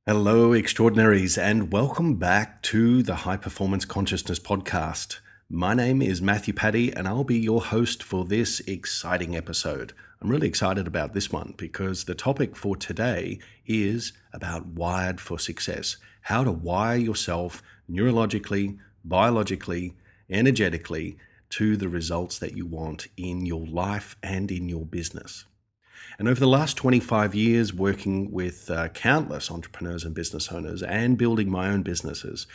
Hello, extraordinaries, and welcome back to the High Performance Consciousness Podcast. My name is Matthew Paddy, and I'll be your host for this exciting episode. I'm really excited about this one because the topic for today is about wired for success, how to wire yourself neurologically, biologically, energetically to the results that you want in your life and in your business. And over the last 25 years, working with countless entrepreneurs and business owners and building my own businesses,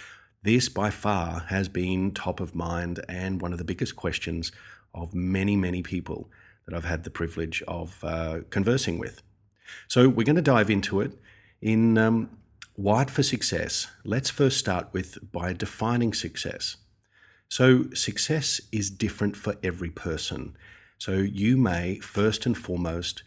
this by far has been top of mind and one of the biggest questions of many, many people that I've had the privilege of conversing with. So we're going to dive into it. In Wired for Success, let's first start by defining success. So success is different for every person. So you may, first and foremost,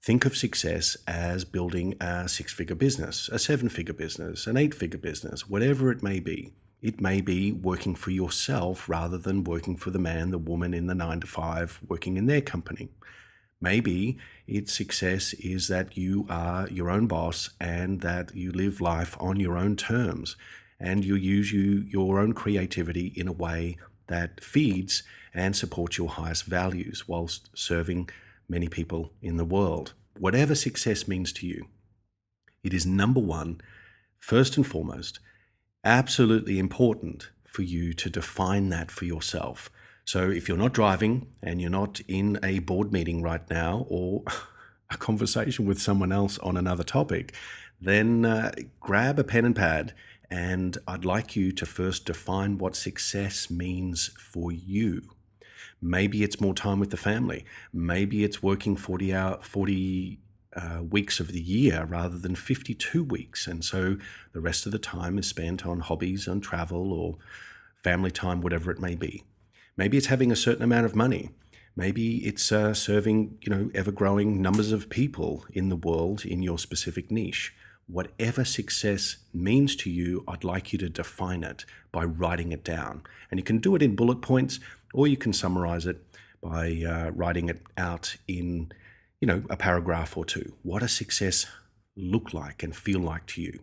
think of success as building a six-figure business, a seven-figure business, an eight-figure business, whatever it may be. It may be working for yourself rather than working for the man, the woman in the 9-to-5 working in their company. Maybe its success is that you are your own boss and that you live life on your own terms and you use your own creativity in a way that feeds and supports your highest values whilst serving many people in the world. Whatever success means to you, it is number one, first and foremost, absolutely important for you to define that for yourself. So if you're not driving and you're not in a board meeting right now or a conversation with someone else on another topic, then grab a pen and pad, and I'd like you to first define what success means for you. Maybe it's more time with the family. Maybe it's working 40 weeks of the year rather than 52 weeks. And so the rest of the time is spent on hobbies, on travel or family time, whatever it may be. Maybe it's having a certain amount of money. Maybe it's serving, ever-growing numbers of people in the world in your specific niche. Whatever success means to you, I'd like you to define it by writing it down. And you can do it in bullet points, or you can summarize it by writing it out in, a paragraph or two. What does success look like and feel like to you?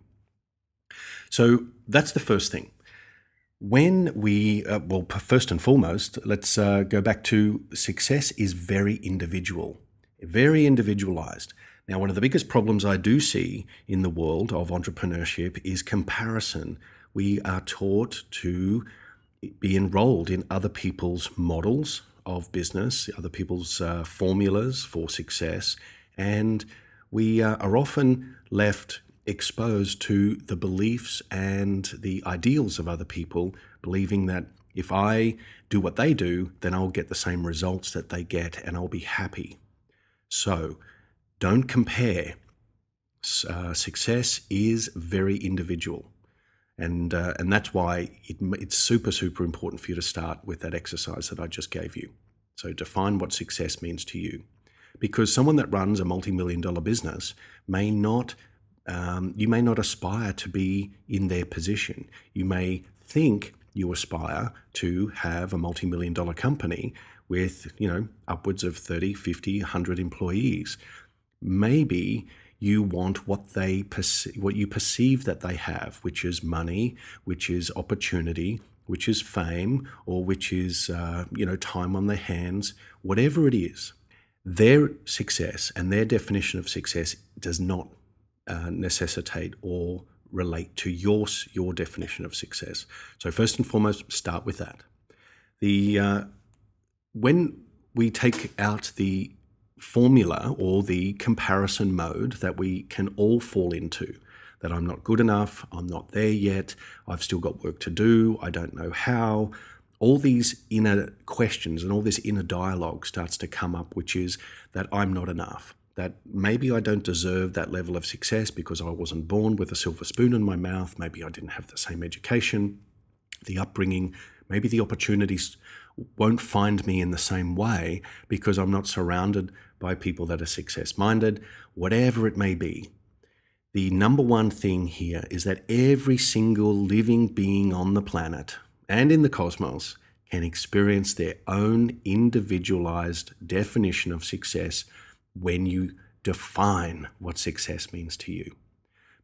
So that's the first thing. When first and foremost, let's go back to success is very individual, very individualized. Now, one of the biggest problems I do see in the world of entrepreneurship is comparison. We are taught to be enrolled in other people's models of business, other people's formulas for success, and we are often left exposed to the beliefs and the ideals of other people, believing that if I do what they do, then I'll get the same results that they get and I'll be happy. So don't compare. Success is very individual. And that's why it's super, super important for you to start with that exercise that I just gave you. So define what success means to you. Because someone that runs a multi-million-dollar business may not, you may not aspire to be in their position. You may think you aspire to have a multi-million-dollar company with, upwards of 30, 50, 100 employees. Maybe you want what you perceive that they have, which is money, which is opportunity, which is fame, or which is time on their hands. Whatever it is, their success and their definition of success does not necessitate or relate to your definition of success. So first and foremost, start with that. When we take out the formula or the comparison mode that we can all fall into, that I'm not good enough, I'm not there yet, I've still got work to do, I don't know how. All these inner questions and all this inner dialogue starts to come up, which is that I'm not enough, that maybe I don't deserve that level of success because I wasn't born with a silver spoon in my mouth, maybe I didn't have the same education, the upbringing, maybe the opportunities won't find me in the same way because I'm not surrounded by people that are success-minded, whatever it may be. The number one thing here is that every single living being on the planet and in the cosmos can experience their own individualized definition of success when you define what success means to you.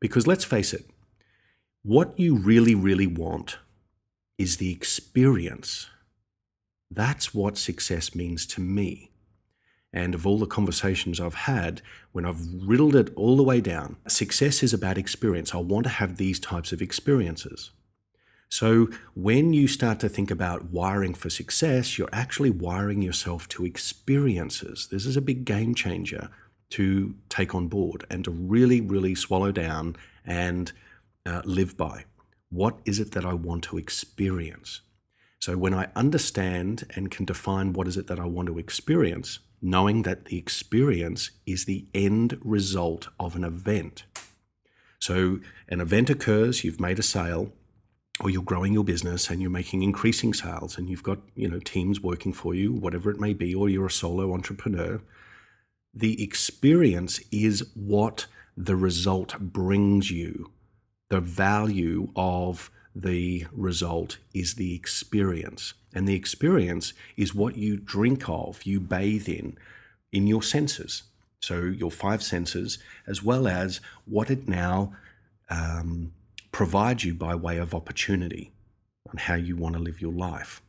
Because let's face it, what you really, really want is the experience. That's what success means to me. And of all the conversations I've had, when I've riddled it all the way down, success is about experience. I want to have these types of experiences. So when you start to think about wiring for success, you're actually wiring yourself to experiences. This is a big game changer to take on board and to really, really swallow down and live by. What is it that I want to experience? So when I understand and can define what is it that I want to experience, knowing that the experience is the end result of an event. So an event occurs, you've made a sale, or you're growing your business and you're making increasing sales and you've got, teams working for you, whatever it may be, or you're a solo entrepreneur. The experience is what the result brings you. The value of the result is the experience. And the experience is what you drink of, you bathe in your senses. So your 5 senses, as well as what it now provides you by way of opportunity on how you want to live your life.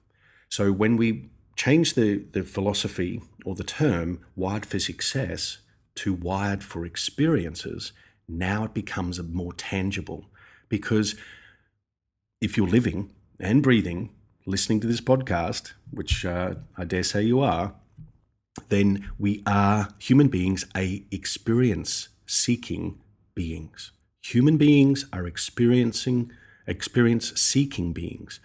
So when we change the philosophy or the term wired for success to wired for experiences, now it becomes more tangible. Because if you're living and breathing, listening to this podcast, which I dare say you are, then we are human beings, experience-seeking beings. Human beings are experience-seeking beings,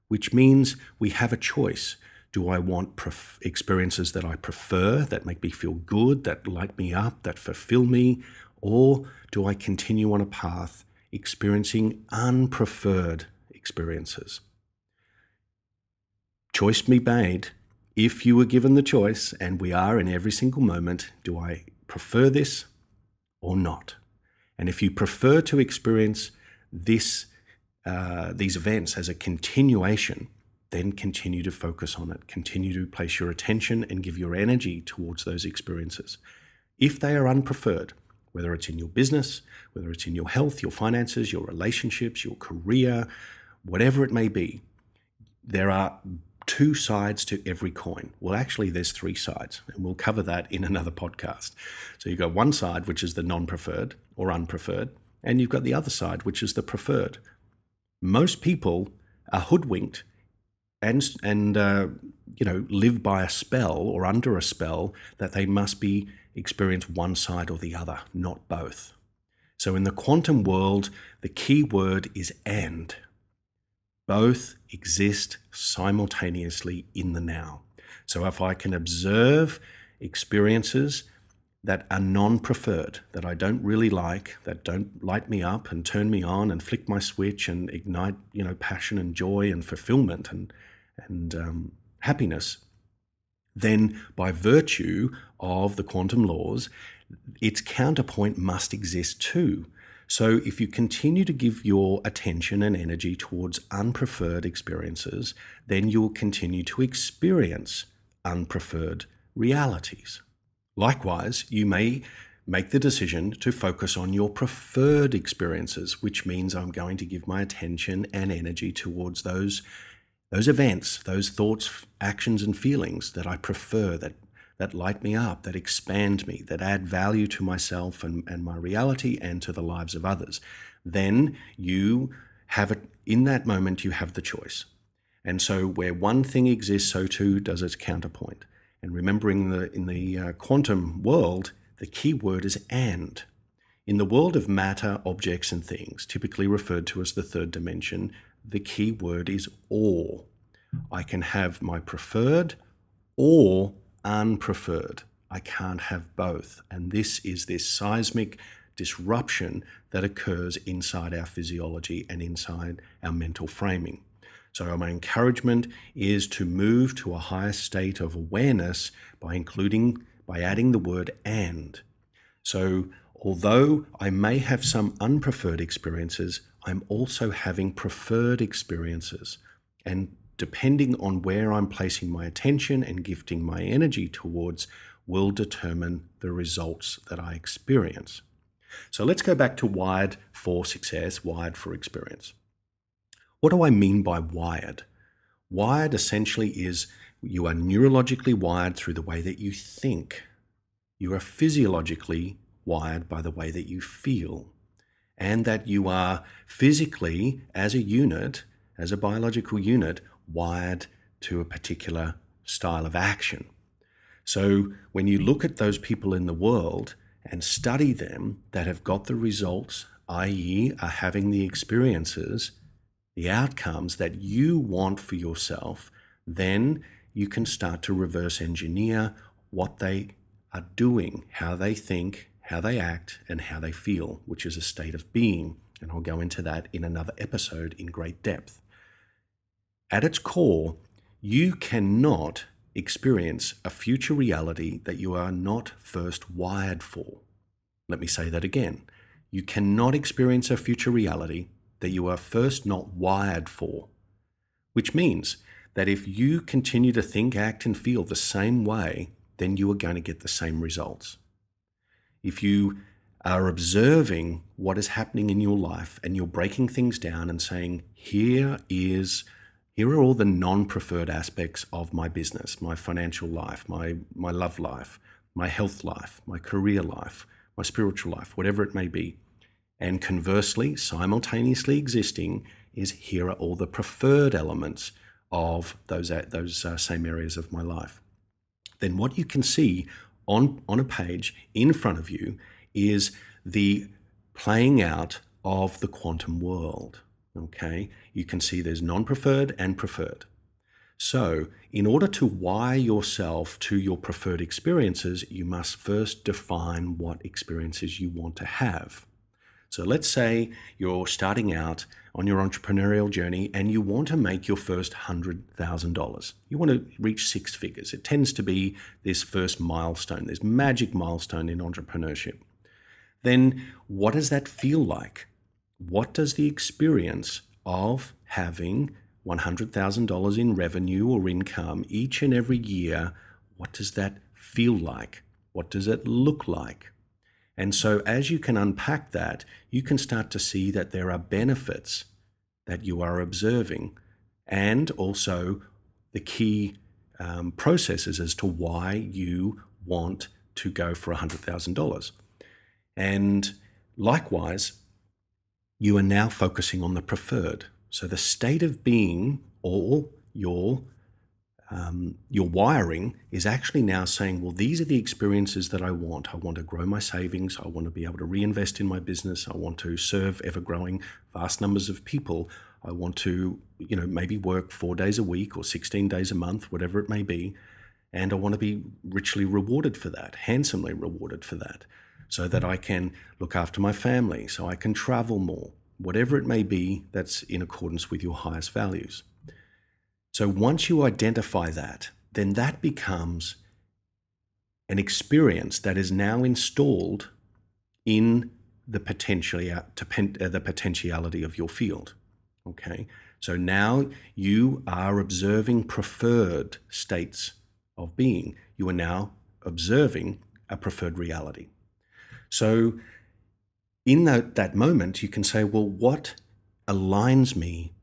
which means we have a choice. Do I want experiences that I prefer, that make me feel good, that light me up, that fulfill me, or do I continue on a path experiencing unpreferred experiences? Choice be made. If you were given the choice, and we are in every single moment, do I prefer this or not? And if you prefer to experience these events as a continuation, then continue to focus on it. Continue to place your attention and give your energy towards those experiences. If they are unpreferred, whether it's in your business, whether it's in your health, your finances, your relationships, your career, whatever it may be, there are 2 sides to every coin. Well, actually, there's 3 sides, and we'll cover that in another podcast. So you've got one side, which is the non-preferred or unpreferred, and you've got the other side, which is the preferred. Most people are hoodwinked and live by a spell or under a spell that they must experience one side or the other, not both. So in the quantum world, the key word is and. Both exist simultaneously in the now. So if I can observe experiences that are non-preferred, that I don't really like, that don't light me up and turn me on and flick my switch and ignite, passion and joy and fulfillment and happiness, then by virtue of the quantum laws, its counterpoint must exist too. So if you continue to give your attention and energy towards unpreferred experiences, then you'll continue to experience unpreferred realities. Likewise, you may make the decision to focus on your preferred experiences, which means I'm going to give my attention and energy towards those events, those thoughts, actions, and feelings that I prefer, that light me up, that expand me, that add value to myself and my reality and to the lives of others. Then you have it, in that moment, you have the choice. And so where one thing exists, so too does its counterpoint. And remembering in the quantum world, the key word is and. In the world of matter, objects, and things, typically referred to as the 3rd dimension, the key word is or. I can have my preferred or unpreferred. I can't have both. And this is this seismic disruption that occurs inside our physiology and inside our mental framing. So my encouragement is to move to a higher state of awareness by adding the word and. So although I may have some unpreferred experiences, I'm also having preferred experiences. And depending on where I'm placing my attention and gifting my energy towards will determine the results that I experience. So let's go back to wired for success, wired for experience. What do I mean by wired? Wired essentially is you are neurologically wired through the way that you think. You are physiologically wired by the way that you feel. And that you are physically, as a unit, as a biological unit, wired to a particular style of action. So when you look at those people in the world and study them that have got the results, i.e. are having the experiences, the outcomes that you want for yourself, then you can start to reverse engineer what they are doing, how they think, how they act, and how they feel, which is a state of being. And I'll go into that in another episode in great depth. At its core, you cannot experience a future reality that you are not first wired for. Let me say that again. You cannot experience a future reality that you are first not wired for, which means that if you continue to think, act, and feel the same way, then you are going to get the same results. If you are observing what is happening in your life and you're breaking things down and saying, here are all the non-preferred aspects of my business, my financial life, my love life, my health life, my career life, my spiritual life, whatever it may be. And conversely, simultaneously existing is here are all the preferred elements of those same areas of my life. Then what you can see on a page in front of you is the playing out of the quantum world. Okay, you can see there's non-preferred and preferred. So in order to wire yourself to your preferred experiences, you must first define what experiences you want to have. So let's say you're starting out on your entrepreneurial journey and you want to make your first $100,000. You want to reach six figures. It tends to be this first milestone, this magic milestone in entrepreneurship. Then what does that feel like? What does the experience of having $100,000 in revenue or income each and every year, what does that feel like? What does it look like? And so as you can unpack that, you can start to see that there are benefits that you are observing and also the key processes as to why you want to go for $100,000. And likewise, you are now focusing on the preferred. So the state of being or your wiring is actually now saying, well, these are the experiences that I want. I want to grow my savings. I want to be able to reinvest in my business. I want to serve ever-growing vast numbers of people. I want to, maybe work 4 days a week or 16 days a month, whatever it may be. And I want to be richly rewarded for that, handsomely rewarded for that, so that I can look after my family, so I can travel more, whatever it may be that's in accordance with your highest values. So once you identify that, then that becomes an experience that is now installed in the potentiality of your field. Okay, so now you are observing preferred states of being. You are now observing a preferred reality. So in that moment, you can say, well, what aligns me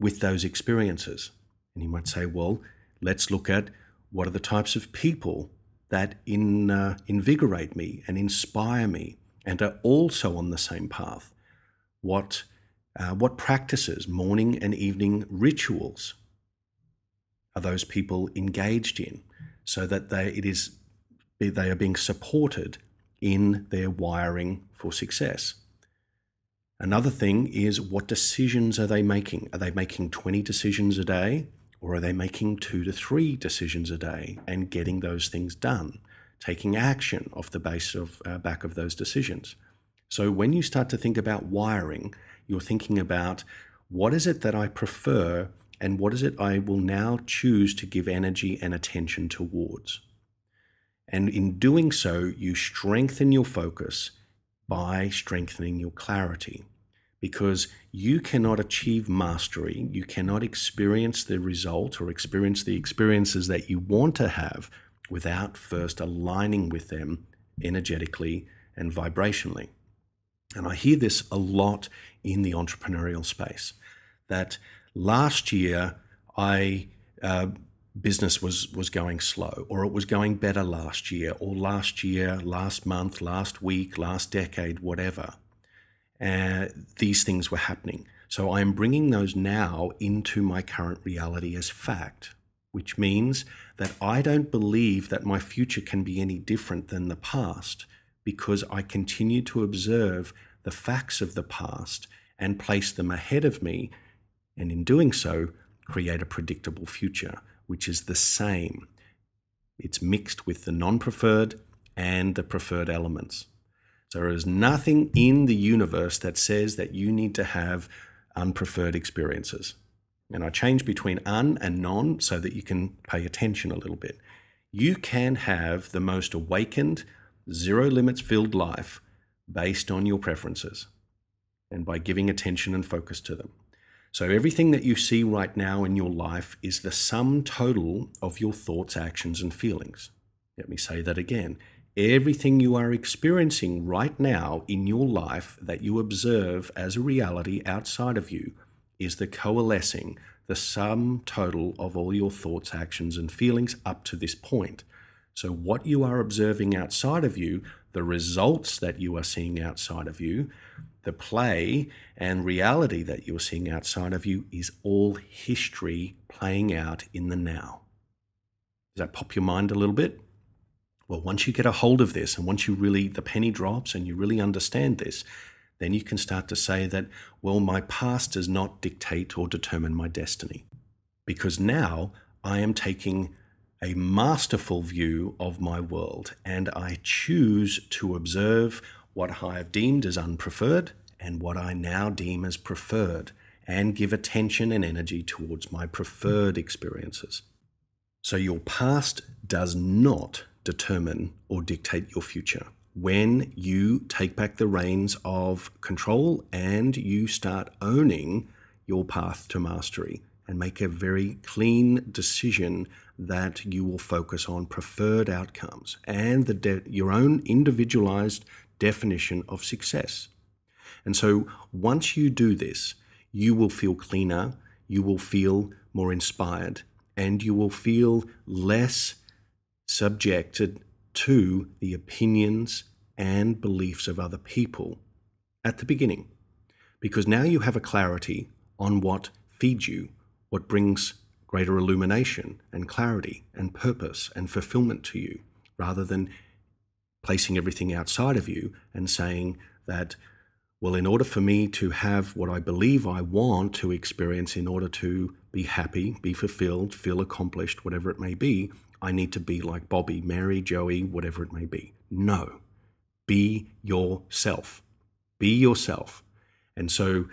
with those experiences? And you might say, well, let's look at what are the types of people that invigorate me and inspire me and are also on the same path. What practices, morning and evening rituals, are those people engaged in, so that they are being supported in their wiring for success. Another thing is, what decisions are they making? Are they making 20 decisions a day? Or are they making 2 to 3 decisions a day and getting those things done, taking action off the back of those decisions? So when you start to think about wiring, you're thinking about what is it that I prefer and what is it I will now choose to give energy and attention towards. And in doing so, you strengthen your focus by strengthening your clarity. Because you cannot achieve mastery, you cannot experience the result or experience the experiences that you want to have without first aligning with them energetically and vibrationally. And I hear this a lot in the entrepreneurial space, that last year business was going slow, or it was going better last year, or last month, last week, last decade, whatever. These things were happening. So I am bringing those now into my current reality as fact, which means that I don't believe that my future can be any different than the past, because I continue to observe the facts of the past and place them ahead of me, and in doing so, create a predictable future, which is the same. It's mixed with the non-preferred and the preferred elements. So there is nothing in the universe that says that you need to have unpreferred experiences. And I change between un and non so that you can pay attention a little bit. You can have the most awakened, zero limits filled life based on your preferences and by giving attention and focus to them. So everything that you see right now in your life is the sum total of your thoughts, actions, and feelings. Let me say that again. Everything you are experiencing right now in your life that you observe as a reality outside of you is the coalescing, the sum total of all your thoughts, actions, and feelings up to this point. So what you are observing outside of you, the results that you are seeing outside of you, the play and reality that you're seeing outside of you is all history playing out in the now. Does that pop your mind a little bit? Well, once you get a hold of this, and once the penny drops and you really understand this, then you can start to say that, well, my past does not dictate or determine my destiny. Because now I am taking a masterful view of my world, and I choose to observe what I have deemed as unpreferred and what I now deem as preferred, and give attention and energy towards my preferred experiences. So your past does not determine or dictate your future. When you take back the reins of control and you start owning your path to mastery and make a very clean decision that you will focus on preferred outcomes and your own individualized definition of success. And so once you do this, you will feel cleaner, you will feel more inspired, and you will feel less subjected to the opinions and beliefs of other people at the beginning. Because now you have a clarity on what feeds you, what brings greater illumination and clarity and purpose and fulfillment to you, rather than placing everything outside of you and saying that, well, in order for me to have what I believe I want to experience, in order to be happy, be fulfilled, feel accomplished, whatever it may be, I need to be like Bobby, Mary, Joey, whatever it may be. No. Be yourself. Be yourself. And so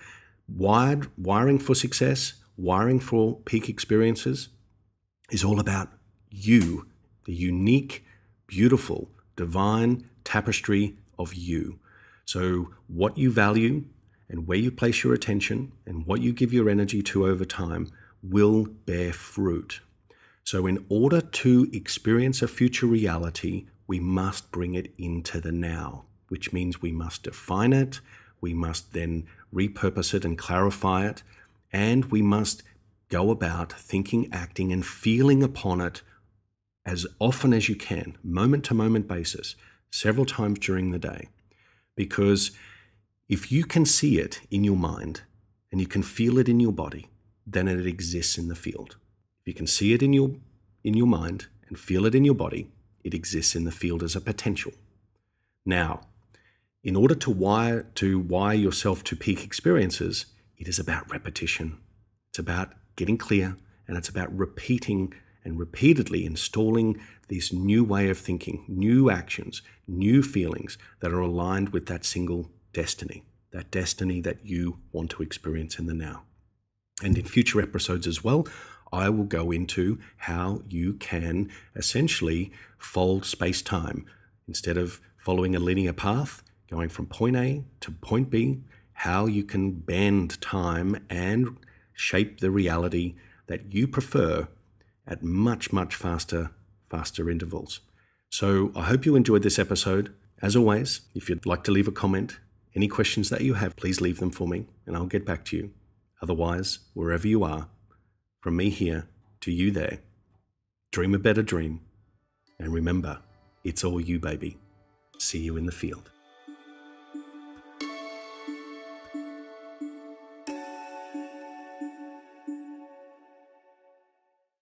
wiring for success, wiring for peak experiences is all about you, the unique, beautiful, divine tapestry of you. So what you value and where you place your attention and what you give your energy to over time will bear fruit. So in order to experience a future reality, we must bring it into the now, which means we must define it, we must then repurpose it and clarify it, and we must go about thinking, acting, and feeling upon it as often as you can, moment-to-moment basis, several times during the day. Because if you can see it in your mind and you can feel it in your body, then it exists in the field. If you can see it in your mind and feel it in your body, it exists in the field as a potential. Now, in order to wire yourself to peak experiences, it is about repetition. It's about getting clear, and it's about repeating and repeatedly installing this new way of thinking, new actions, new feelings that are aligned with that single destiny, that destiny that you want to experience in the now. And in future episodes as well, I will go into how you can essentially fold space-time. Instead of following a linear path, going from point A to point B, how you can bend time and shape the reality that you prefer at much, much faster intervals. So I hope you enjoyed this episode. As always, if you'd like to leave a comment, Any questions that you have, please leave them for me and I'll get back to you. Otherwise, wherever you are, from me here to you there, dream a better dream. And remember, it's all you, baby. See you in the field.